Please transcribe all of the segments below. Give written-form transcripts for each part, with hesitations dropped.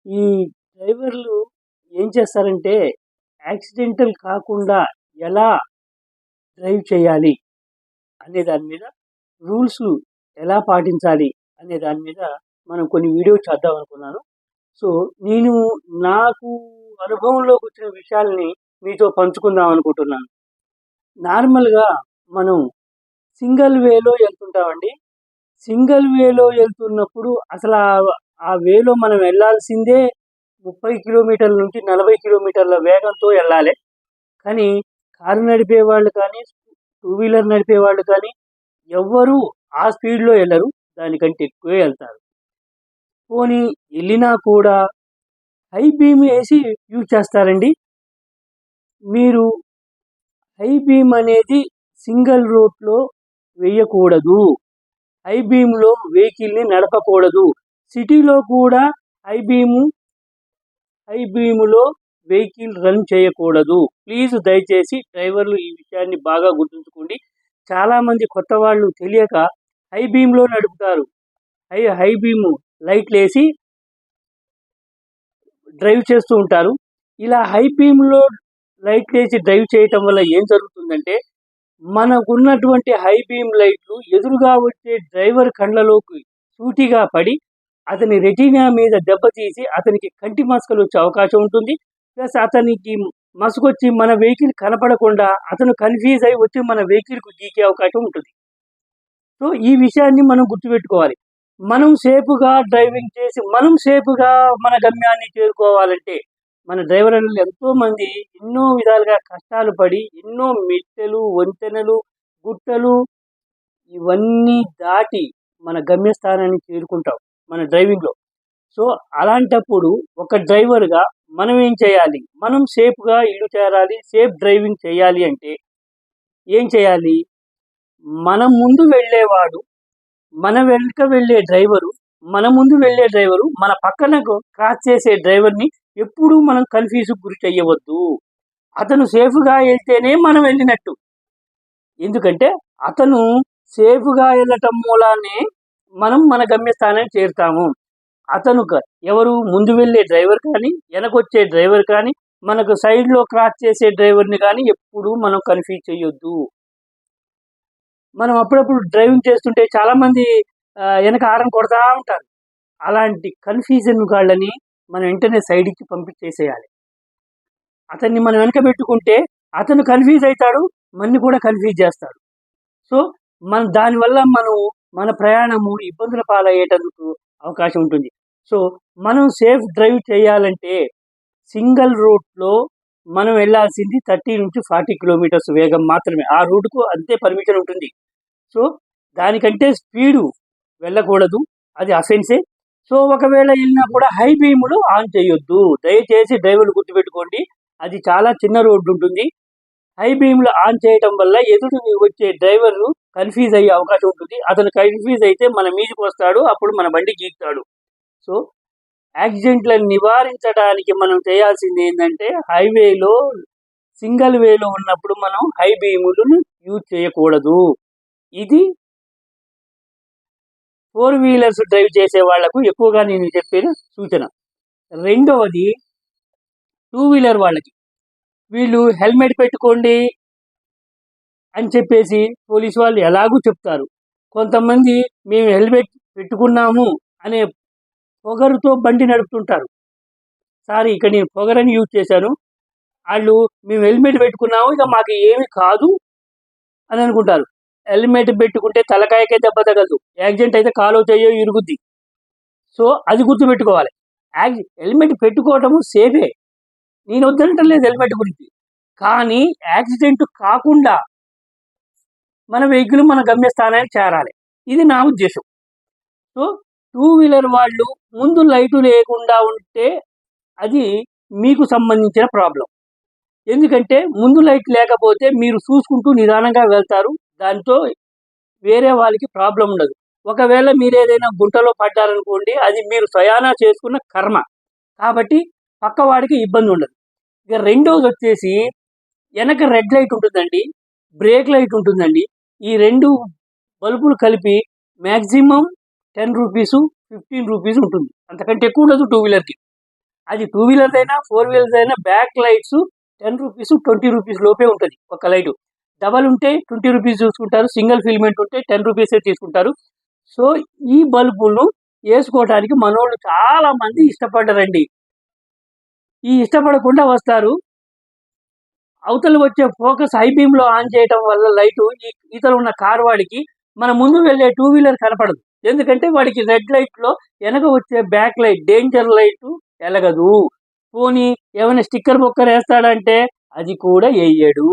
ఈ డ్రైవర్లు ఏం చేస్తారంటే, యాక్సిడెంటల్ కాకుండా ఎలా డ్రైవ్ చేయాలి అనే దాని మీద, రూల్స్ ఎలా పాటించాలి అనే దాని మీద మనం కొన్ని వీడియోస్ చేద్దాం అనుకున్నాను. సో, నేను నాకు అనుభవంలోకి వచ్చిన విషయాల్ని మీతో పంచుకుందాం అనుకుంటున్నాను. నార్మల్‌గా మనం సింగిల్ వేలో వెళ్తుంటామండి. సింగిల్ వేలో వెళ్తున్నప్పుడు అసలు ఆ వేలో మనం వెళ్ళాల్సిందే 30 కిలోమీటర్ల నుంచి 40 కిలోమీటర్ల వేగంతో వెళ్ళాలి. కానీ కారు నడిపేవాళ్ళు కానీ, టూ వీలర్ నడిపేవాళ్ళు కానీ ఎవ్వరూ ఆ స్పీడ్‌లో వెళ్ళరు. దానికంటే ఎక్కువే వెళ్తారు. పోనీ వెళ్ళినా కూడా హై బీమ్ వేసి యూజ్ చేస్తారండి. మీరు హై బీమ్ అనేది సింగిల్ రోడ్‌లో వేయకూడదు. హై బీమ్‌లో వెహికల్‌ని నడపకూడదు. సిటీలో కూడా హై బీమ్‌లో వెహికల్ రన్ చేయకూడదు. ప్లీజ్ దయచేసి డ్రైవర్లు ఈ విషయాన్ని బాగా గుర్తుంచుకోండి. చాలామంది కొత్త వాళ్ళు తెలియక హై బీమ్‌లో నడుపుతారు. హై బీమ్ లైట్‌లేసి డ్రైవ్ చేస్తూ ఉంటారు. ఇలా హై బీమ్‌లో లైట్‌లేసి డ్రైవ్ చేయటం వల్ల ఏం జరుగుతుందంటే, మనకున్నటువంటి హై బీమ్ లైట్లు ఎదురుగా వచ్చే డ్రైవర్ కళ్ళలోకి సూటిగా పడి, అతని రెటీనా మీద దెబ్బతీసి, అతనికి కంటి మసకలు వచ్చే అవకాశం ఉంటుంది. ప్లస్ అతనికి మసకొచ్చి మన వెహికల్ కనపడకుండా అతను కన్‌ఫ్యూజ్ అయ్యి వచ్చి మన వెహికల్‌కు గీకే అవకాశం ఉంటుంది. సో, ఈ విషయాన్ని మనం గుర్తుపెట్టుకోవాలి. మనం సేఫ్‌గా డ్రైవింగ్ చేసి, మనం సేఫ్‌గా మన గమ్యాన్ని చేరుకోవాలంటే, మన డ్రైవర్ అన్నలు ఎంతోమంది ఎన్నో విధాలుగా కష్టాలు పడి, ఎన్నో మెట్టెలు, వంతెనలు, గుట్టలు ఇవన్నీ దాటి మన గమ్యస్థానాన్ని చేరుకుంటాం మన డ్రైవింగ్‌లో. సో, అలాంటప్పుడు ఒక డ్రైవర్‌గా మనం ఏం చేయాలి? మనం సేఫ్‌గా ఇల్లు చేరాలి, సేఫ్ డ్రైవింగ్ చేయాలి అంటే ఏం చేయాలి? మన ముందు వెళ్ళేవాడు, మన వెనుక వెళ్ళే డ్రైవరు, మన ముందు వెళ్ళే డ్రైవరు, మన పక్కన క్రాస్ చేసే డ్రైవర్‌ని ఎప్పుడూ మనం కన్‌ఫ్యూజ్‌కి గురి చెయ్యవద్దు. అతను సేఫ్‌గా వెళ్తేనే మనం వెళ్ళినట్టు. ఎందుకంటే అతను సేఫ్‌గా వెళ్ళటం మూలానే మనం మన గమ్యస్థానానికి చేరుతాము. అతను ఎవరు ముందు వెళ్ళే డ్రైవర్ కానీ, వెనకొచ్చే డ్రైవర్ కానీ, మనకు సైడ్‌లో క్రాస్ చేసే డ్రైవర్‌ని కానీ ఎప్పుడూ మనం కన్‌ఫ్యూజ్ చెయ్యొద్దు. మనం అప్పుడప్పుడు డ్రైవింగ్ చేస్తుంటే చాలామంది వెనక హారన్ కొడతా ఉంటారు. అలాంటి కన్‌ఫ్యూజన్ వాళ్ళని మనం వెంటనే సైడ్‌కి పంపించేసేయాలి. అతన్ని మనం వెనక పెట్టుకుంటే అతను కన్‌ఫ్యూజ్ అయితాడు. మనని కూడా కన్‌ఫ్యూజ్ చేస్తాడు. సో, దానివల్ల మన ప్రయాణము ఇబ్బందుల పాలయ్యేటందుకు అవకాశం ఉంటుంది. సో, మనం సేఫ్ డ్రైవ్ చేయాలంటే సింగిల్ రూట్‌లో మనం వెళ్ళాల్సింది 30-40 కిలోమీటర్స్ వేగం మాత్రమే. ఆ రూట్‌కు అంతే పర్మిషన్ ఉంటుంది. సో, దానికంటే స్పీడు వెళ్ళకూడదు. అది అఫెన్సే. సో, ఒకవేళ వెళ్ళినా కూడా హై బీములు ఆన్ చేయొద్దు. దయచేసి డ్రైవర్లు గుర్తుపెట్టుకోండి. అది చాలా చిన్న రోడ్డు ఉంటుంది. హై బీమ్‌లు ఆన్ చేయటం వల్ల ఎదురు వచ్చే డ్రైవరు కన్‌ఫ్యూజ్ అయ్యే అవకాశం ఉంటుంది. అతను కన్‌ఫ్యూజ్ అయితే మన మీదకి వస్తాడు. అప్పుడు మన బండి గీకుతాడు. సో, యాక్సిడెంట్లను నివారించడానికి మనం చేయాల్సింది ఏంటంటే, హైవేలో సింగిల్ వేలో ఉన్నప్పుడు మనం హై బీములను యూజ్ చేయకూడదు. ఇది 4 వీలర్స్ డ్రైవ్ చేసే వాళ్లకు ఎక్కువగా నేను చెప్పిన సూచన. రెండవది 2 వీలర్ వాళ్ళకి. వీళ్ళు హెల్మెట్ పెట్టుకోండి అని చెప్పేసి పోలీసు వాళ్ళు ఎలాగూ చెప్తారు. కొంతమంది మేము హెల్మెట్ పెట్టుకున్నాము అనే పొగరుతో బండి నడుపుతుంటారు. సారీ, ఇక్కడ నేను పొగరని యూజ్ చేశాను. వాళ్ళు మేము హెల్మెట్ పెట్టుకున్నాము, ఇక మాకు ఏమి కాదు అని అనుకుంటారు. హెల్మెట్ పెట్టుకుంటే తలకాయకే దెబ్బ తగలదు. యాక్సిడెంట్ అయితే కాలో చెయ్యో ఇరుగుద్ది. సో, అది గుర్తుపెట్టుకోవాలి. హెల్మెట్ పెట్టుకోవటము సేఫే. నేను వద్దంటలేదు హెల్మెట్ గురించి. కానీ యాక్సిడెంట్ కాకుండా మన వెహికల్ మన గమ్యస్థానానికి చేరాలి. ఇది నా ఉద్దేశం. సో, 2 వీలర్ వాళ్ళు ముందు లైటు లేకుండా ఉంటే అది మీకు సంబంధించిన ప్రాబ్లం. ఎందుకంటే ముందు లైట్ లేకపోతే మీరు చూసుకుంటూ నిదానంగా వెళ్తారు. దాంతో వేరే వాళ్ళకి ప్రాబ్లం ఉండదు. ఒకవేళ మీరేదైనా గుంటలో పడ్డారనుకోండి, అది మీరు స్వయానా చేసుకున్న కర్మ. కాబట్టి పక్కవాడికి ఇబ్బంది ఉండదు. ఇక రెండోదొచ్చేసి వెనక రెడ్ లైట్ ఉంటుందండి, బ్రేక్ లైట్ ఉంటుందండి. ఈ 2 బల్బులు కలిపి మ్యాక్సిమం 10 రూపీసు, 15 రూపీస్ ఉంటుంది. అంతకంటే ఎక్కువ ఉండదు 2 వీలర్‌కి. అది 2 వీలర్స్ అయినా 4 వీలర్స్ అయినా బ్యాక్ లైట్స్ 10 రూపీస్ 20 రూపీస్ లోపే ఉంటుంది ఒక లైట్. డబల్ ఉంటే 20 రూపీస్ చూసుకుంటారు, సింగిల్ ఫిల్మెంట్ ఉంటే 10 రూపీసే తీసుకుంటారు. సో ఈ బల్బులు వేసుకోవడానికి మనోళ్ళు చాలా మంది ఇష్టపడ్డారండి. ఈ ఇష్టపడకుండా వస్తారు. అవతల వచ్చే ఫోకస్ హై బీమ్లో ఆన్ చేయడం వల్ల లైటు ఈతల ఉన్న కార్ వాడికి మన ముందు వెళ్ళే 2 వీలర్ కనపడదు. ఎందుకంటే వాడికి రెడ్ లైట్లో వెనక వచ్చే బ్యాక్ లైట్ డేంజర్ లైటు వెలగదు. పోనీ ఏమైనా స్టిక్కర్ బొక్కర్ వేస్తాడంటే అది కూడా వేయడు.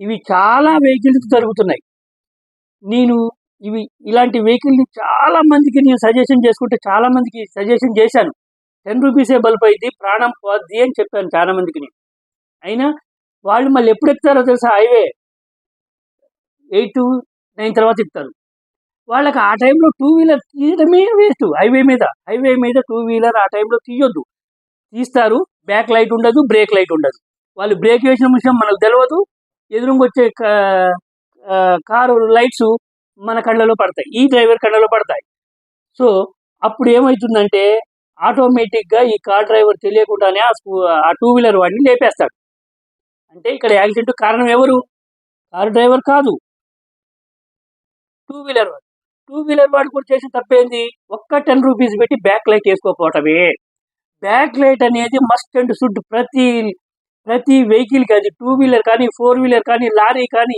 ఇవి చాలా వెహికల్స్ జరుగుతున్నాయి. నేను ఇలాంటి వెహికల్ని చాలా మందికి నేను సజెషన్ చేసుకుంటే చాలా మందికి సజెషన్ చేశాను. 10 రూపీసే బల్బ్ అయింది, ప్రాణం పోద్ది అని చెప్పాను చాలా మందికి నేను. అయినా వాళ్ళు మళ్ళీ ఎప్పుడు ఎక్కుతారో తెలుసా? హైవే 8 to 9 తర్వాత ఎక్కుతారు. వాళ్ళకి ఆ టైంలో 2 వీలర్ తీయడమే వేస్ట్. హైవే మీద 2 వీలర్ ఆ టైంలో తీయొద్దు. తీస్తారు, బ్యాక్ లైట్ ఉండదు, బ్రేక్ లైట్ ఉండదు. వాళ్ళు బ్రేక్ వేసిన విషయం మనకు తెలియదు. ఎదురుంగొచ్చే కారు లైట్స్ మన కళ్ళలో పడతాయి, ఈ డ్రైవర్ కళ్ళలో పడతాయి. సో అప్పుడు ఏమవుతుందంటే ఆటోమేటిక్గా ఈ కార్ డ్రైవర్ తెలియకుండానే ఆ 2 వీలర్ వాడిని లేపేస్తాడు. అంటే ఇక్కడ యాక్సిడెంట్ కారణం ఎవరు? కార్ డ్రైవర్ కాదు, 2 వీలర్ వాడు. 2 వీలర్ వాడు కూడా చేసిన తప్పేంది? ఒక్క 10 రూపీస్ పెట్టి బ్యాక్ లైట్ వేసుకోకపోవటమే. బ్యాక్ లైట్ అనేది మస్ట్ అండ్ షుడ్ ప్రతి వెహికల్కి. అది 2 వీలర్ కానీ 4 వీలర్ కానీ లారీ కానీ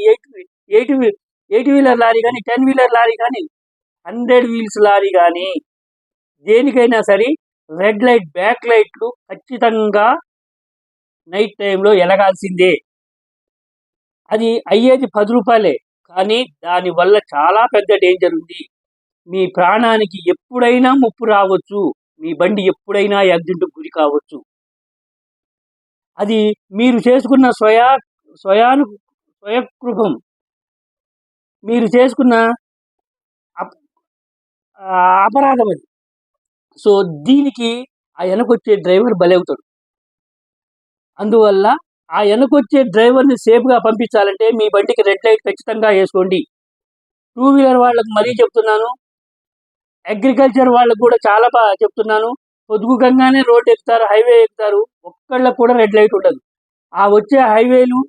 8 వీలర్ లారీ కానీ 10 వీలర్ లారీ కానీ 100 వీల్స్ లారీ కానీ దేనికైనా సరే రెడ్ లైట్ బ్యాక్ లైట్లు ఖచ్చితంగా నైట్ టైంలో వెలగాల్సిందే. అది అయ్యేది 10 రూపాయలే, కానీ దానివల్ల చాలా పెద్ద డేంజర్ ఉంది. మీ ప్రాణానికి ఎప్పుడైనా ముప్పు రావచ్చు, మీ బండి ఎప్పుడైనా యాక్సిడెంట్కి గురి కావచ్చు. అది మీరు చేసుకున్న స్వయకృతం, మీరు చేసుకున్న అపరాధం అది. సో దీనికి ఆ వెనకొచ్చే డ్రైవర్ బలవుతాడు. అందువల్ల ఆ వెనకొచ్చే డ్రైవర్ని సేఫ్గా పంపించాలంటే మీ బండికి రెడ్ లైట్ ఖచ్చితంగా వేసుకోండి. 2 వీలర్ వాళ్ళకు మరీ చెప్తున్నాను, అగ్రికల్చర్ వాళ్ళకు కూడా చాలా బాగా చెప్తున్నాను. పొద్దుగుకంగానే రోడ్డు ఎక్కుతారు, హైవే ఎక్కుతారు, ఒక్కళ్ళకు కూడా రెడ్ లైట్ ఉండదు. ఆ వచ్చే హైవేలు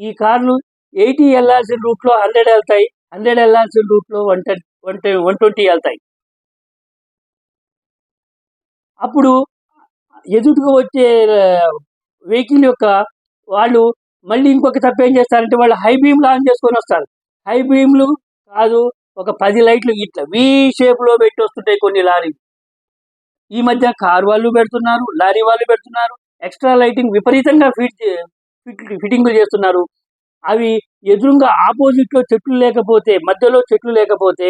ఈ కార్లు 80 వెళ్ళాల్సిన రూట్లో 100 వెళ్తాయి, 100 వెళ్ళాల్సిన రూట్లో 120 వెళ్తాయి. అప్పుడు ఎదుటిగా వచ్చే వెహికల్ యొక్క వాళ్ళు మళ్ళీ ఇంకొక తప్పు ఏం చేస్తారంటే వాళ్ళు హై బీమ్లు ఆన్ చేసుకొని వస్తారు. హై బీమ్లు కాదు, ఒక 10 లైట్లు ఇట్లా వీ షేప్లో పెట్టి వస్తుంటాయి కొన్ని లారీలు. ఈ మధ్య కారు వాళ్ళు పెడుతున్నారు, లారీ వాళ్ళు పెడుతున్నారు, ఎక్స్ట్రా లైటింగ్ విపరీతంగా ఫిట్టింగ్లు చేస్తున్నారు. అవి ఎదురుగా ఆపోజిట్లో చెట్లు లేకపోతే, మధ్యలో చెట్లు లేకపోతే,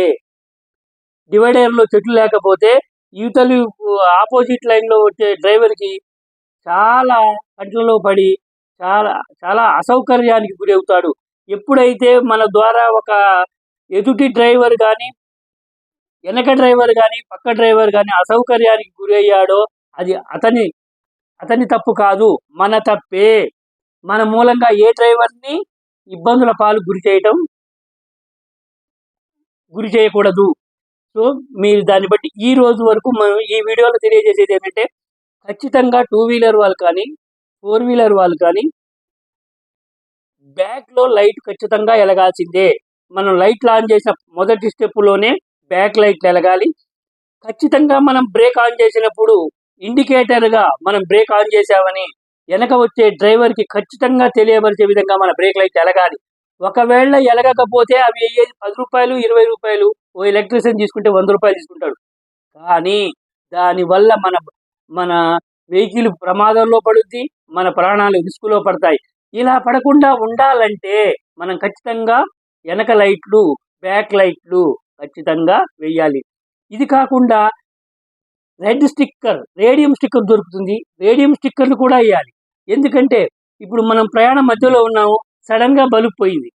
డివైడర్లో చెట్లు లేకపోతే యువతలు ఆపోజిట్ లైన్లో వచ్చే డ్రైవర్కి చాలా కంట్లలో పడి చాలా చాలా అసౌకర్యానికి గురి అవుతాడు. ఎప్పుడైతే మన ద్వారా ఒక ఎదుటి డ్రైవర్ కానీ వెనక డ్రైవర్ కానీ పక్క డ్రైవర్ కానీ అసౌకర్యానికి గురి అయ్యాడో అది అతని తప్పు కాదు, మన తప్పే. మన మూలంగా ఏ డ్రైవర్ని ఇబ్బందుల పాలు గురి చేయకూడదు. సో మీరు దాన్ని బట్టి ఈ రోజు వరకు మనం ఈ వీడియోలో తెలియజేసేది ఏంటంటే ఖచ్చితంగా 2 వీలర్ వాళ్ళు కానీ 4 వీలర్ వాళ్ళు కానీ బ్యాక్లో లైట్ ఖచ్చితంగా వెలగాల్సిందే. మనం లైట్లు ఆన్ చేసిన మొదటి స్టెప్పులోనే బ్యాక్ లైట్లు వెలగాలి. ఖచ్చితంగా మనం బ్రేక్ ఆన్ చేసినప్పుడు ఇండికేటర్గా మనం బ్రేక్ ఆన్ చేసామని వెనక వచ్చే డ్రైవర్కి ఖచ్చితంగా తెలియపరిచే విధంగా మన బ్రేక్ లైట్ వెలగాలి. ఒకవేళ వెలగకపోతే అవి 10 రూపాయలు 20 రూపాయలు, ఓ ఎలక్ట్రీషియన్ తీసుకుంటే 100 రూపాయలు తీసుకుంటాడు. కానీ దానివల్ల మన వెహికల్ ప్రమాదంలో పడుద్ది, మన ప్రాణాలు రిస్కులో పడతాయి. ఇలా పడకుండా ఉండాలంటే మనం ఖచ్చితంగా వెనక లైట్లు బ్యాక్ లైట్లు ఖచ్చితంగా వేయాలి. ఇది కాకుండా రేడియం స్టిక్కర్ దొరుకుతుంది, రేడియం స్టిక్కర్లు కూడా వేయాలి. ఎందుకంటే ఇప్పుడు మనం ప్రయాణం మధ్యలో ఉన్నాము, సడన్గా బల్బు పోయింది,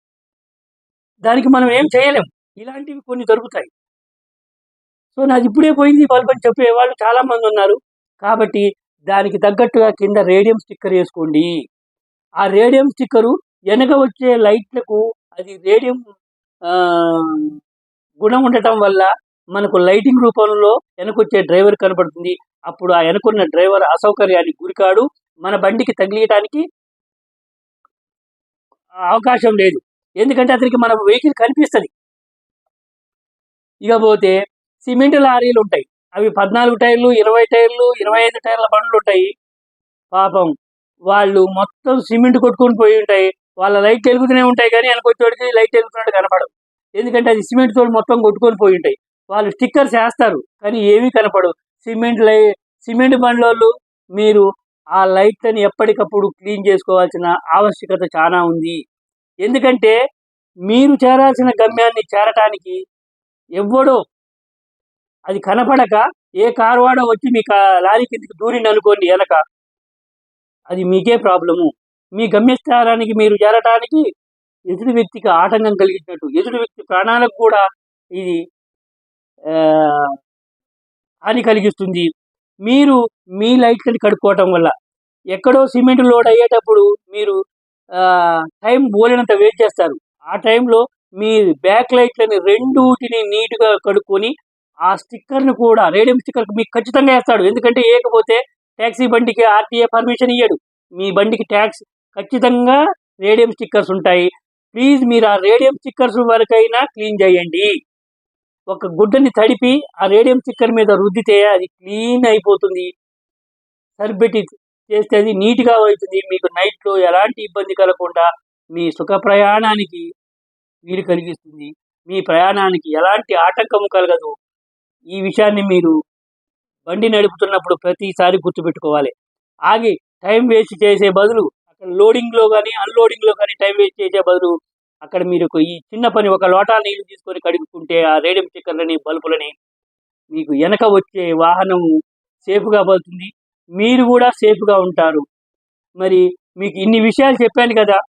దానికి మనం ఏం చేయలేం. ఇలాంటివి కొన్ని దొరుకుతాయి. సో నాది ఇప్పుడే పోయింది బల్బు అని చెప్పే వాళ్ళు చాలామంది ఉన్నారు. కాబట్టి దానికి తగ్గట్టుగా కింద రేడియం స్టిక్కర్ వేసుకోండి. ఆ రేడియం స్టిక్కరు వెనక వచ్చే లైట్లకు అది రేడియం గుణం ఉండటం వల్ల మనకు లైటింగ్ రూపంలో వెనకొచ్చే డ్రైవర్ కనపడుతుంది. అప్పుడు ఆ వెనుకున్న డ్రైవర్ అసౌకర్యానికి గురికాడు, మన బండికి తగిలియటానికి అవకాశం లేదు. ఎందుకంటే అతనికి మన వెహికల్ కనిపిస్తుంది. ఇకపోతే సిమెంట్ లారీలు ఉంటాయి, అవి 14 టైర్లు, 20 టైర్లు, 25 టైర్ల బండ్లు ఉంటాయి. పాపం వాళ్ళు మొత్తం సిమెంట్ కొట్టుకొని పోయి ఉంటాయి. వాళ్ళ లైట్ వెలుగుతూనే ఉంటాయి, కానీ వెనకొచ్చేవాడికి లైట్ వెలుగుతున్నట్టు కనపడవు. ఎందుకంటే అది సిమెంట్ తోటి మొత్తం కొట్టుకొని పోయి ఉంటాయి. వాళ్ళు స్టిక్కర్స్ వేస్తారు, కానీ ఏమీ కనపడవు. సిమెంట్ బండ్లోళ్ళు మీరు ఆ లైట్లని ఎప్పటికప్పుడు క్లీన్ చేసుకోవాల్సిన ఆవశ్యకత చాలా ఉంది. ఎందుకంటే మీరు చేరాల్సిన గమ్యాన్ని చేరటానికి ఎవ్వడో అది కనపడక ఏ కారు వాడో వచ్చి మీ లారీ కిందకి దూరింది అనుకోండి వెనక, అది మీకే ప్రాబ్లము. మీ గమ్యస్థానానికి మీరు చేరటానికి ఎదుటి వ్యక్తికి ఆటంకం కలిగించినట్టు, ఎదుటి వ్యక్తి ప్రాణాలకు కూడా ఇది హాని కలిగిస్తుంది. మీరు మీ లైట్లని కడుక్కోవటం వల్ల ఎక్కడో సిమెంట్ లోడ్ అయ్యేటప్పుడు మీరు టైం బోలినంత వెయిట్ చేస్తారు. ఆ టైంలో మీ బ్యాక్ లైట్లని రెండూటిని నీట్గా కడుక్కొని ఆ స్టిక్కర్ని కూడా, రేడియం స్టిక్కర్ మీకు ఖచ్చితంగా వేస్తాడు. ఎందుకంటే వేయకపోతే ట్యాక్సీ బండికి ఆర్టీఏ పర్మిషన్ ఇయ్యడు. మీ బండికి ట్యాక్స్ ఖచ్చితంగా రేడియం స్టిక్కర్స్ ఉంటాయి. ప్లీజ్ మీరు ఆ రేడియం స్టిక్కర్స్ వరకైనా క్లీన్ చేయండి. ఒక గుడ్డని తడిపి ఆ రేడియం స్టిక్కర్ మీద రుద్దితే అది క్లీన్ అయిపోతుంది. సరిపెట్టి చేస్తే అది నీట్గా అవుతుంది. మీకు నైట్లో ఎలాంటి ఇబ్బంది కలగకుండా మీ సుఖ ప్రయాణానికి వీలు కలిగిస్తుంది. మీ ప్రయాణానికి ఎలాంటి ఆటంకము కలగదు. ఈ విషయాన్ని మీరు బండి నడుపుతున్నప్పుడు ప్రతిసారి గుర్తుపెట్టుకోవాలి. ఆగి టైం వేస్ట్ చేసే బదులు, అక్కడ లోడింగ్లో కానీ అన్లోడింగ్లో కానీ టైం వేస్ట్ చేసే బదులు, అక్కడ మీరు ఈ చిన్న పని, ఒక లోటా నీళ్ళు తీసుకొని కడుక్కుంటే ఆ రేడియం స్టిక్కర్లని, బల్బులని, మీకు వెనక వచ్చే వాహనం సేఫ్గా పోతుంది, మీరు కూడా సేఫ్గా ఉంటారు. మరి మీకు ఇన్ని విషయాలు చెప్పాను కదా,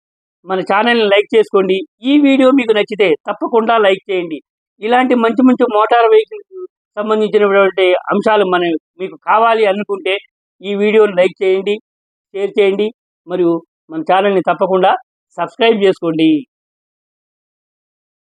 మన ఛానల్ని లైక్ చేసుకోండి. ఈ వీడియో మీకు నచ్చితే తప్పకుండా లైక్ చేయండి. ఇలాంటి మంచి మంచి మోటార్ వెహికల్స్ సంబంధించినటువంటి అంశాలు మీకు కావాలి అనుకుంటే ఈ వీడియోని లైక్ చేయండి, షేర్ చేయండి, మరియు మన ఛానల్ని తప్పకుండా సబ్స్క్రైబ్ చేసుకోండి.